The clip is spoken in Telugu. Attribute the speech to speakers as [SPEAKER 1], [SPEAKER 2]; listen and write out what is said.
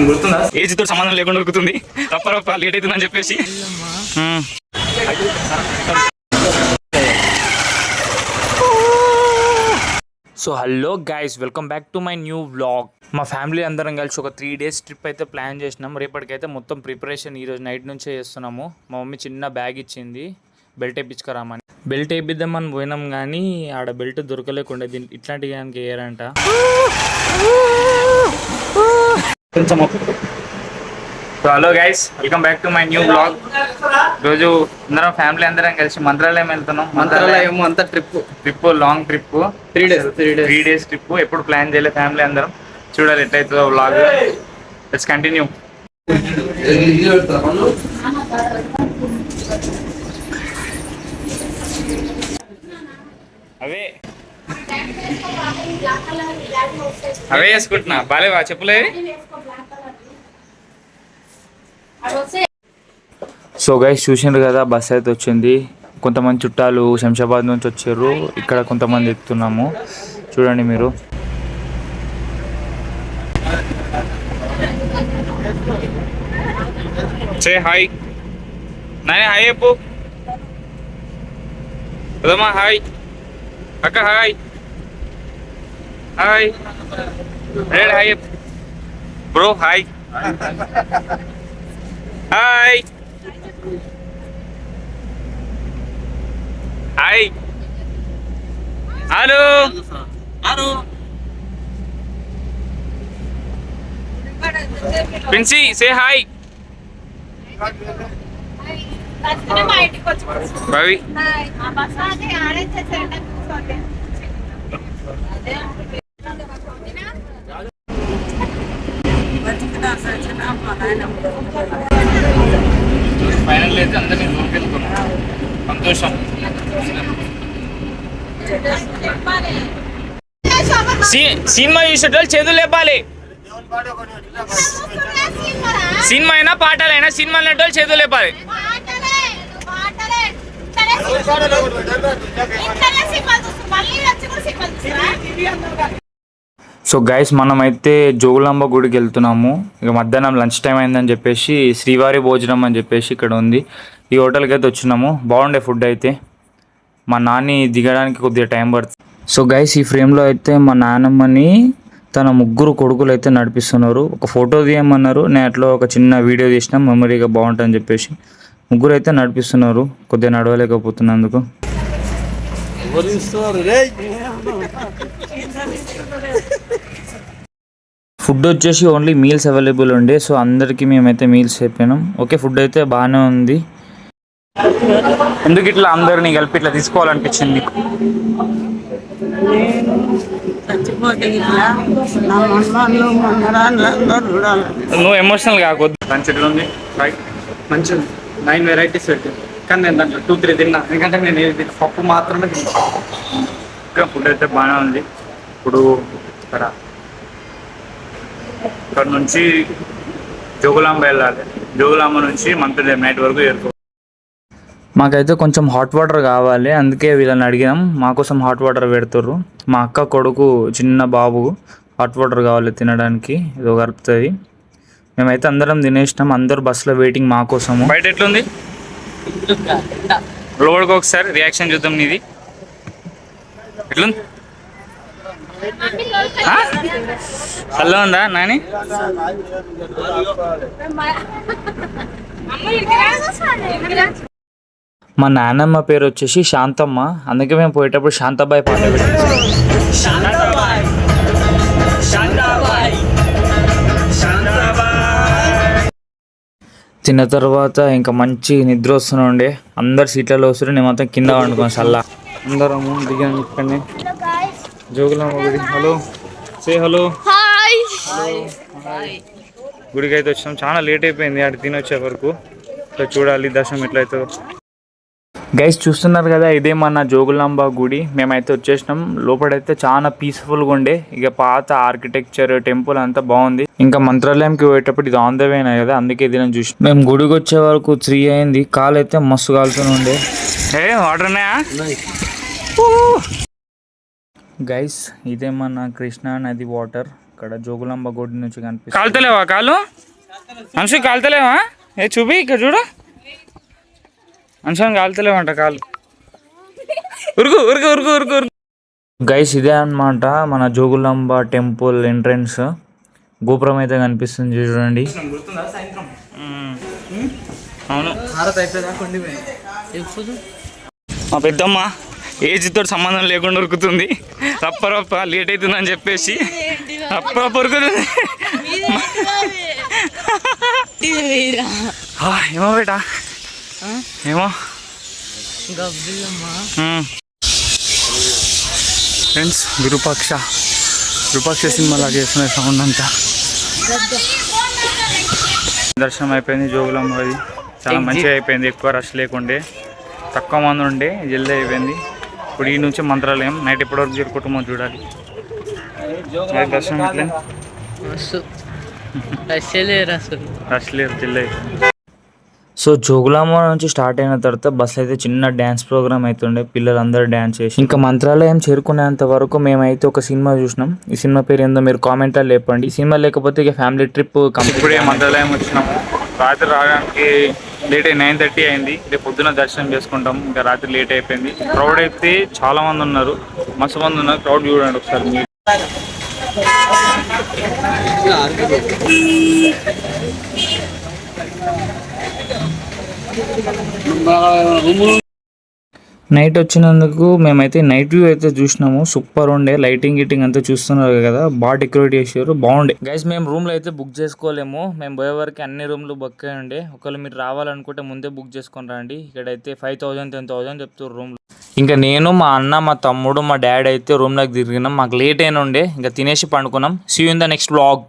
[SPEAKER 1] గుర్తుందా? ఏజ్ తో సంబంధం లేకుండా ఉరుకుతుంది, రప్ప లేట్ అవుతుందని చెప్పేసి. So hello guys, welcome back to my new vlog. మా ఫ్యామిలీ అందరం కలిసి ఒక 3 days ట్రిప్ అయితే ప్లాన్ చేసినాం. రేపటికైతే మొత్తం ప్రిపరేషన్ ఈరోజు నైట్ నుంచే చేస్తున్నాము. మా మమ్మీ చిన్న బ్యాగ్ ఇచ్చింది, బెల్ట్ వేయించుకురామని. బెల్ట్ వేయిద్దామని పోయినాం కానీ ఆడ బెల్ట్ దొరకలేకుండా ఇట్లాంటివి కనుక వేయరంట. కొంచెం so hello guys, welcome back to my new blog. రోజు అందరం ఫ్యామిలీ అందరం కలిసి మంత్రాలయం వెళ్తున్నాం. మంత్రాలయం అంతా trip long trip, 3 days trip. ఎప్పుడు ప్లాన్ చేయలేదు, ఫ్యామిలీ అందరం. చూడాలి ఎట్లయితుందో బ్లాగ్. Let's continue. అవే వేసుకుంటున్నా, బాలేవా చెప్పులే? సో గైస్ చూసిండ్రు కదా, బస్ అయితే వచ్చింది. కొంతమంది చుట్టాలు శంషాబాద్ నుంచి వచ్చారు, ఇక్కడ కొంతమంది ఎక్కుతున్నాము. చూడండి మీరు. సే హాయ్ నాయన, హాయ్ చెప్పు. వదమ్మా హాయ్. అక్క hi. Hi red, hi bro. Hi hi hi. Hello Princy, say hi. Bhavi final అయితే అందరినీ దూకెళ్తున్నాం. సంతోషం. సినిమా చూసేటోళ్ళు చేతులు లేపాలి. సినిమా అయినా పాటలైనా సినిమాలు అనేటోళ్ళు చేతులు లేపాలి. సో గైస్, మనమైతే జోగులాంబ గుడికి వెళ్తున్నాము. ఇక మధ్యాహ్నం లంచ్ టైం అయిందని చెప్పేసి శ్రీవారి భోజనం అని చెప్పేసి ఇక్కడ ఉంది. ఈ హోటల్కి అయితే వచ్చినాము. బాగుండే ఫుడ్ అయితే. మా నాని దిగడానికి కొద్దిగా టైం పడుతుంది. సో గైస్, ఈ ఫ్రేమ్లో అయితే మా నాన్నమ్మని తన 3 కొడుకులు అయితే నడిపిస్తున్నారు. ఒక ఫోటో తీయమన్నారు, నేను అట్లా ఒక చిన్న వీడియో తీసిన, మెమరీగా బాగుంటుందని చెప్పేసి. 3 అయితే నడిపిస్తున్నారు, కొద్దిగా నడవలేకపోతున్నందుకు. ఫుడ్ వచ్చేసి ఓన్లీ మీల్స్ అవైలబుల్ ఉండే, సో అందరికీ మేమైతే మీల్స్ చెప్పినాం. ఓకే, ఫుడ్ అయితే బాగానే ఉంది. ఎందుకు ఇట్లా అందరినీ కలిపి ఇట్లా తీసుకోవాలనిపించింది మీకు? నువ్వు ఎమోషనల్ కాకూడదు. మంచిగా ఉంది, మంచిగా 9 varieties పెట్టింది. కానీ నేను దాంట్లో 2-3 తిన్నా, ఎందుకంటే నేను పప్పు మాత్రమే తిన్నా. ఇంకా ఫుడ్ అయితే బాగానే ఉంది. ఇప్పుడు ఇక్కడ నుంచి జోగులాంబ వెళ్ళాలి. జోగులాంబ నుంచి మంత్రాలయం నైట్ వరకు చేరుకో. మాకైతే కొంచెం హాట్ వాటర్ కావాలి, అందుకే వీళ్ళని అడిగినాం. మాకోసం హాట్ వాటర్ పెడుతుర్రు. మా అక్క కొడుకు చిన్న బాబు హాట్ వాటర్ కావాలి తినడానికి, ఏదో కలుపుతుంది. మేమైతే అందరం తినేసినాం. అందరు బస్సులో వెయిటింగ్ మా కోసము. బయట ఎట్లుంది లోపలికి ఒకసారి రియాక్షన్ చూద్దాం. నీది ఎట్లుంది? చల్ల ఉందా నాని? మా నాన్నమ్మ పేరు వచ్చేసి శాంతమ్మ, అందుకే మేము పోయేటప్పుడు శాంతాబాయి పాట పెట్టాం. తిన్న తర్వాత ఇంకా మంచి నిద్ర వస్తుండే. అందరు సీట్లలో వస్తుంటే నేను మొత్తం కింద వండుకోను. చల్ల అందరము దిగాను ఇక్కడనే జోగులాంబ గుడి. హలో సే హలో. గుడికి అయితే వచ్చాం. చాలా లేట్ అయిపోయింది అటు తినొచ్చే వరకు. చూడాలి దర్శనం ఎట్లయితే. గైస్ చూస్తున్నారు కదా, ఇదే మన జోగులాంబ గుడి. మేమైతే వచ్చేసినాం. లోపలైతే చాలా పీస్ఫుల్గా ఉండే. ఇక పాత ఆర్కిటెక్చర్, టెంపుల్ అంతా బాగుంది. ఇంకా మంత్రాలయంకి పోయేటప్పుడు ఇది ఆన్ ద వేనే కదా, అందుకే ఇది నేను చూసి. మేము గుడికి వచ్చే వరకు 3 అయింది. కాలు అయితే మస్తు కాలుతూనే ఉండే. వాటర్ ఉన్నాయా గైస్? ఇదే మన కృష్ణా నది వాటర్. ఇక్కడ జోగులాంబ గుడి నుంచి కనిపిస్తుంది. కాలుతలేవా కాలు అంశు, కాలుతలేవా? ఏ చూపి ఇక్కడ చూడు, అంశాన్ని కాలుతలేవంట కాలు. ఉరుకు ఉరుకు ఉరుకు ఉరుకు ఉరుకు. గైస్ ఇదే అన్నమాట మన జోగులాంబ టెంపుల్ ఎంట్రన్స్. గోపురం అయితే కనిపిస్తుంది చూడండి. అవును, మా పెద్దమ్మ ఏజ్తో సంబంధం లేకుండా ఉరుకుతుంది. రప్ప రప్ప లేట్ అవుతుందని చెప్పేసి రప్ప రప్ప ఉరుకుతుంది. ఏమో బేటా, ఏమో ఫ్రెండ్స్. విరూపాక్ష సినిమాలా చేస్తున్న సౌండ్ అంతా. దర్శనం అయిపోయింది జోగులాంబది, చాలా మంచిగా అయిపోయింది. ఎక్కువ రష్ లేకుండే, తక్కువ మంది ఉండే, జల్దీ అయిపోయింది. ఇప్పుడు ఈ నుంచి మంత్రాలయం నైట్ ఎప్పటివరకు చేరుకుంటామో చూడాలి. దర్శనం ఎట్లే రష్ లేదు, జల్దీ అయిపోయింది. సో జోగులాంబ నుంచి స్టార్ట్ అయిన తర్వాత బస్ అయితే చిన్న డ్యాన్స్ ప్రోగ్రామ్ అవుతుండే, పిల్లలందరూ డ్యాన్స్ చేసి. ఇంకా మంత్రాలయం చేరుకునేంత వరకు మేమైతే ఒక సినిమా చూసినాం. ఈ సినిమా పేరు ఏందో మీరు కామెంట్లో లేపండి. ఈ సినిమా లేకపోతే ఇక ఫ్యామిలీ ట్రిప్ ఇప్పుడే మంత్రాలయం వచ్చినాము. రాత్రి రావడానికి లేట్ 9:30 అయింది. రేపు పొద్దున దర్శనం చేసుకుంటాం. ఇంకా రాత్రి లేట్ అయిపోయింది. క్రౌడ్ అయితే చాలా మంది ఉన్నారు, మస్తు మంది ఉన్నారు. క్రౌడ్ చూడండి ఒకసారి మీరు. నైట్ వచ్చినందుకు మేమైతే నైట్ వ్యూ అయితే చూసినాము. సూపర్ ఉండే, లైటింగ్ గిటింగ్ అంతా చూస్తున్నారు కదా, బాగా డెకరేట్ చేసారు, బాగుండే. గైస్ మేము రూమ్లో అయితే బుక్ చేసుకోలేము. మేము పోయే వరకు అన్ని రూమ్లు బుక్ అయ్యి ఉండే. ఒకవేళ మీరు రావాలనుకుంటే ముందే బుక్ చేసుకొని రండి. ఇక్కడైతే 5,000 10,000 చెప్తారు రూమ్లో. ఇంకా నేను, మా అన్న, మా తమ్ముడు, మా డాడీ అయితే రూమ్లోకి తిరిగినాం. మాకు లేట్ అయిన ఉండే, ఇంకా తినేసి పండుకున్నాం. See you in the next vlog.